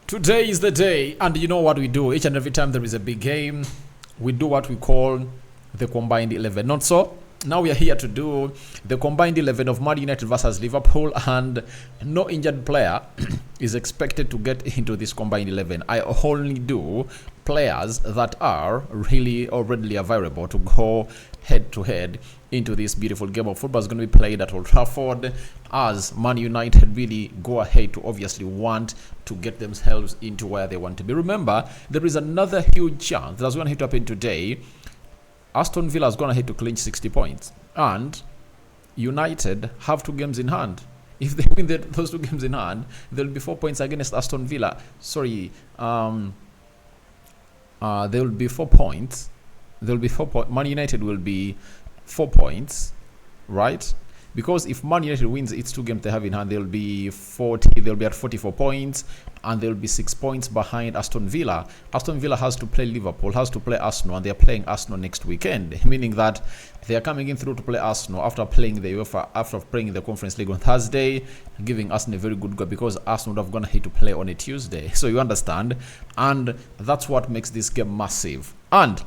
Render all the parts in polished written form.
Today is the day, and you know what we do. Each and every time there is a big game, we do what we call the combined 11. Not so? Now we are here to do the combined 11 of Man United versus Liverpool, and no injured player is expected to get into this combined 11. I only do players that are really or readily available to go head to head into this beautiful game of football. Is going to be played at Old Trafford, as Man United really go ahead to obviously want to get themselves into where they want to be. Remember, there is another huge chance that's going to happen today. Aston Villa is going to head to clinch 60 points, and United have 2 games in hand. If they win those 2 games in hand, there will be 4 points against Aston Villa. Sorry, there will be 4 points. There will be 4 points. Man United will be 4 points, right? Because if Man United wins its 2 games they have in hand, they'll be 40. They'll be at 44 points, and they'll be 6 points behind Aston Villa. Aston Villa has to play Liverpool, has to play Arsenal, and they're playing Arsenal next weekend, meaning that they are coming in through to play Arsenal after playing the UEFA, after playing the Conference League on Thursday, giving Arsenal a very good go, because Arsenal would have gone ahead to play on a Tuesday. So you understand, and that's what makes this game massive. And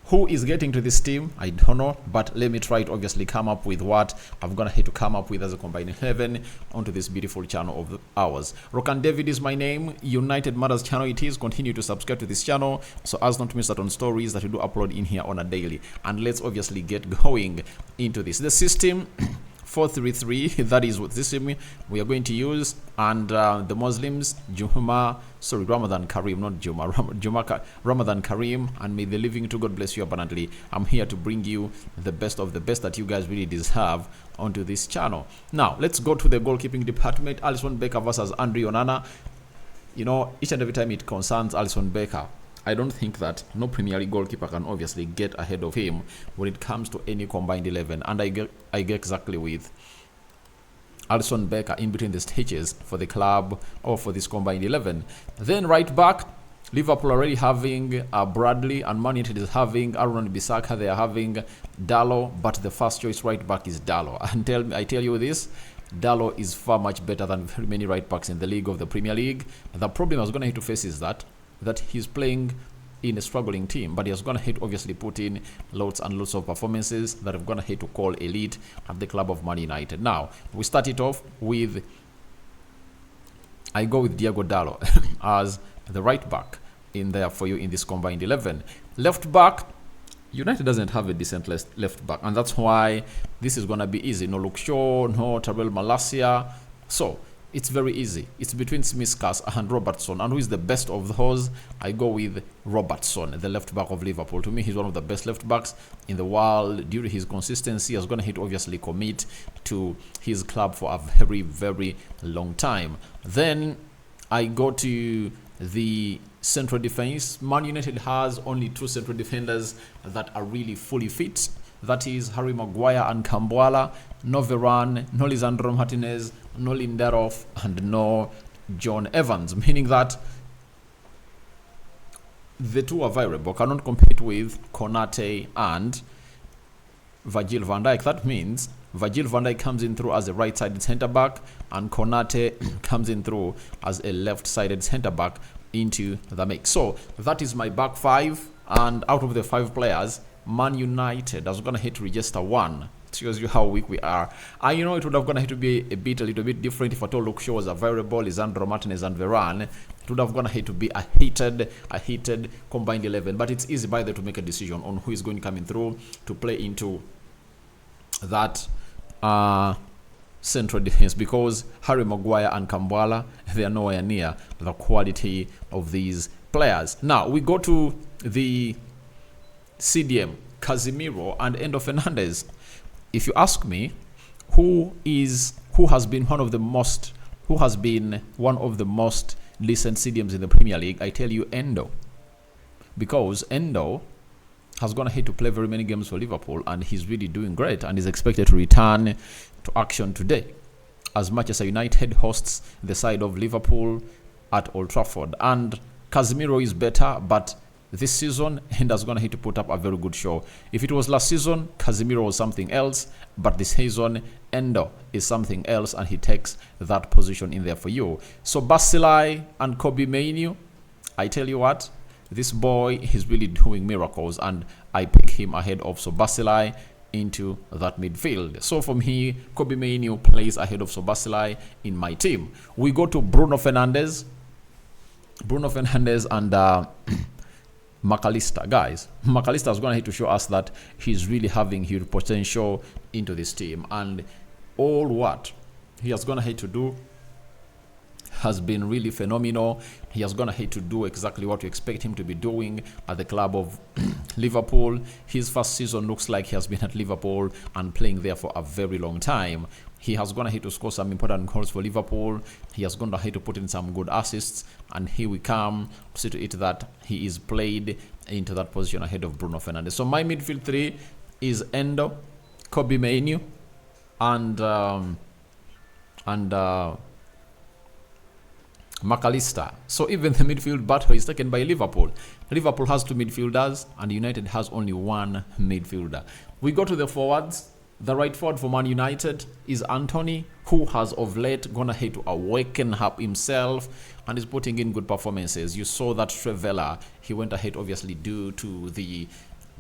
who is getting to this team? I don't know, but let me try to obviously come up with what I'm gonna have to come up with as a combined 11 onto this beautiful channel of ours. Rokan David is my name. United Matters channel it is. Continue to subscribe to this channel so as not to miss out on stories that we do upload in here on a daily. And let's obviously get going into this. The system 4-3-3, that is what this we are going to use, and the Muslims, Ramadan Kareem, not Juma, Ramadan Kareem, and may the living to God bless you abundantly. I'm here to bring you the best of the best that you guys really deserve onto this channel. Now, let's go to the goalkeeping department. Alisson Becker versus Andre Onana. You know, each and every time it concerns Alisson Becker, I don't think that no Premier League goalkeeper can obviously get ahead of him when it comes to any combined 11. And I get exactly with Alisson Becker in between the stages for the club or for this combined 11. Then right back, Liverpool already having Bradley, and Man United is having Aaron Bissaka. They are having Dalot, but the first choice right back is Dalot. And I tell you this, Dalot is far much better than very many right backs in the league of the Premier League. The problem I was going to have to face is that he's playing in a struggling team, but he's gonna hate obviously put in lots and lots of performances that have gonna hate to call elite at the club of Man United. Now we start it off with, I go with Diego Dalot as the right back in there for you in this combined 11. Left back, United doesn't have a decent left back, and that's why this is gonna be easy. No Luke Shaw, no Tyrell Malacia, so it's very easy. It's between Tsimikas and Robertson. And who is the best of those? I go with Robertson, the left back of Liverpool. To me, he's one of the best left backs in the world. Due to his consistency, he's going to obviously commit to his club for a very, very long time. Then I go to the central defense. Man United has only 2 central defenders that are really fully fit. That is Harry Maguire and Kambwala. No Varane, no Lisandro Martinez, no Lindelof, and no John Evans, meaning that the 2 available cannot compete with Konate and Virgil van Dijk. That means Virgil van Dijk comes in through as a right-sided centre-back, and Konate comes in through as a left-sided centre-back into the mix. So that is my back 5, and out of the 5 players, Man United is going to hit register 1. It shows you how weak we are. I know it would have gone to be a little bit different if at all Luke Shaw was available, Lisandro Martinez and Varane. It would have gone to be a heated combined 11. But it's easy by the to make a decision on who is going coming through to play into that central defense, because Harry Maguire and Kambwala, they are nowhere near the quality of these players. Now we go to the CDM, Casemiro and Endo Fernandez. If you ask me, who has been one of the most decent CDMs in the Premier League, I tell you Endo, because Endo has gone ahead to play very many games for Liverpool, and he's really doing great, and is expected to return to action today, as much as United hosts the side of Liverpool at Old Trafford. And Casemiro is better, but this season, Endo's going to hit to put up a very good show. If it was last season, Casemiro was something else, but this season, Endo is something else, and he takes that position in there for you. So Basilai and Kobe Mainoo, I tell you what, this boy is really doing miracles, and I pick him ahead of Basilai into that midfield. So for me, Kobe Mainoo plays ahead of Basilai in my team. We go to Bruno Fernandes and McAllister. Guys, McAllister is going to hit to show us that he's really having huge potential into this team, and all what he has going to hit to do has been really phenomenal. He has gone ahead to do exactly what you expect him to be doing at the club of Liverpool. His first season looks like he has been at Liverpool and playing there for a very long time. He has gone ahead to score some important goals for Liverpool. He has gone ahead to put in some good assists, and here we come to see to it that he is played into that position ahead of Bruno Fernandes. So my midfield three is Endo, Kobe Mainoo, and McAllister. So even the midfield battle is taken by Liverpool. Liverpool has two midfielders and United has only one midfielder. We go to the forwards. The right forward for Man United is Anthony, who has of late gone ahead to awaken up himself and is putting in good performances. You saw that Trevella, he went ahead obviously due to the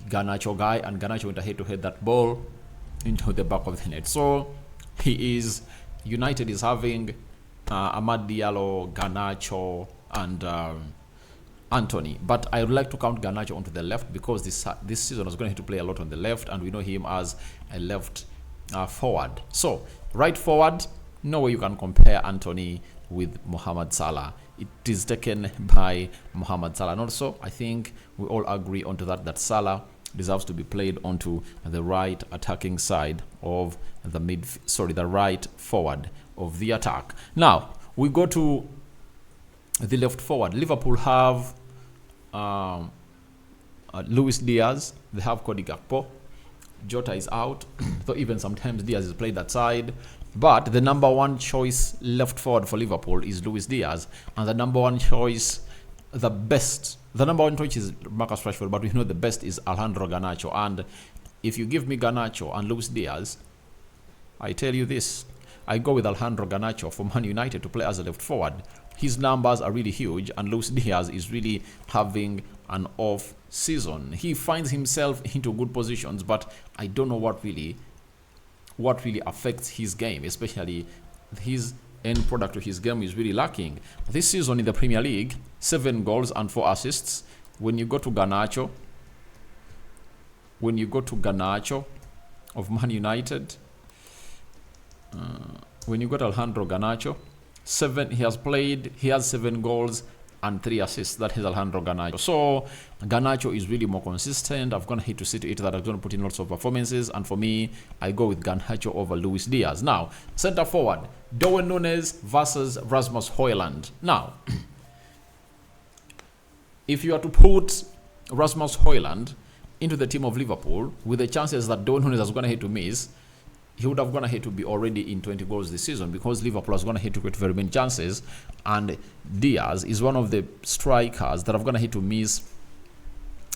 Garnacho guy, and Garnacho went ahead to head that ball into the back of the net. So United is having Amad Diallo, Garnacho, and Anthony. But I would like to count Garnacho onto the left because this season is going to play a lot on the left, and we know him as a left forward. So right forward, no way you can compare Anthony with Mohamed Salah. It is taken by Mohamed Salah. And also, I think we all agree onto that Salah deserves to be played onto the right attacking side of the right forward of the attack. Now we go to the left forward. Liverpool have Luis Diaz. They have Cody Gakpo. Jota is out, though even sometimes Diaz is played that side. But the number one choice left forward for Liverpool is Luis Diaz, and the number one choice is Marcus Rashford, but we know the best is Alejandro Garnacho. And if you give me Garnacho and Luis Diaz, I tell you this, I go with Alejandro Garnacho for Man United to play as a left forward. His numbers are really huge, and Luis Diaz is really having an off season. He finds himself into good positions, but I don't know what really affects his game, especially his end product of his game is really lacking. This season in the Premier League, 7 goals and 4 assists. When you go to Garnacho of Man United, when you got Alejandro Garnacho, he has 7 goals and 3 assists. That is Alejandro Garnacho. So Garnacho is really more consistent. I've gone here to see to it that I'm going to put in lots of performances, and for me, I go with Garnacho over Luis Diaz. Now, center forward, Darwin Nunez versus Rasmus Hojlund. Now, if you are to put Rasmus Hojlund into the team of Liverpool with the chances that Darwin Nunez is going to hit to miss, he would have gone ahead to be already in 20 goals this season, because Liverpool has gone ahead to create very many chances, and Diaz is one of the strikers that have gone ahead to miss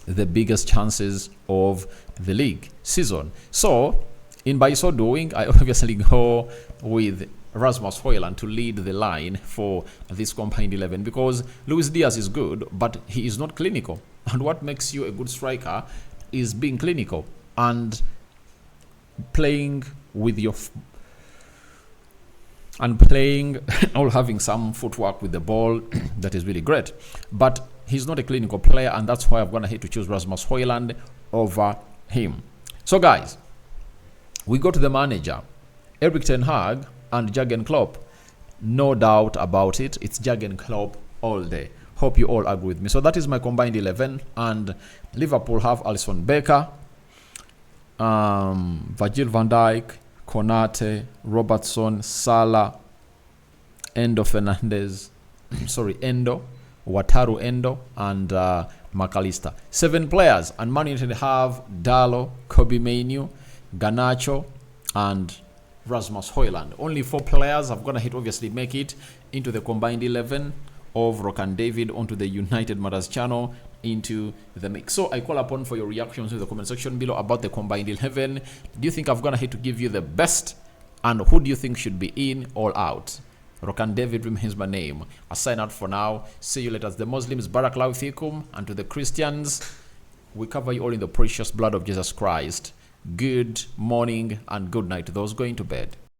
the biggest chances of the league season. So, by so doing, I obviously go with Rasmus Hojlund to lead the line for this combined 11, because Luis Diaz is good, but he is not clinical. And what makes you a good striker is being clinical and playing with your or having some footwork with the ball that is really great. But he's not a clinical player, and that's why I've gone ahead to choose Rasmus Hojlund over him. So guys, we go to the manager, Erik ten Hag and Jurgen Klopp. No doubt about it, it's Jurgen Klopp all day. Hope you all agree with me. So that is my combined 11, and Liverpool have Alisson Becker, Virgil van Dijk, Konate, Robertson, Salah, Wataru Endo, and McAllister. 7 players, and Man United have Dalot, Kobe Mainoo, Garnacho, and Rasmus Hojlund. Only 4 players have gone ahead obviously make it into the combined 11 of Rock and David onto the United Matters channel into the mix. So I call upon for your reactions in the comment section below about the combined 11. Do you think I've gone ahead to give you the best? And who do you think should be in or out? Rock and David remains my name. I sign out for now. See you later. The Muslims, Barakallahu fikum, and to the Christians, we cover you all in the precious blood of Jesus Christ. Good morning and good night to those going to bed.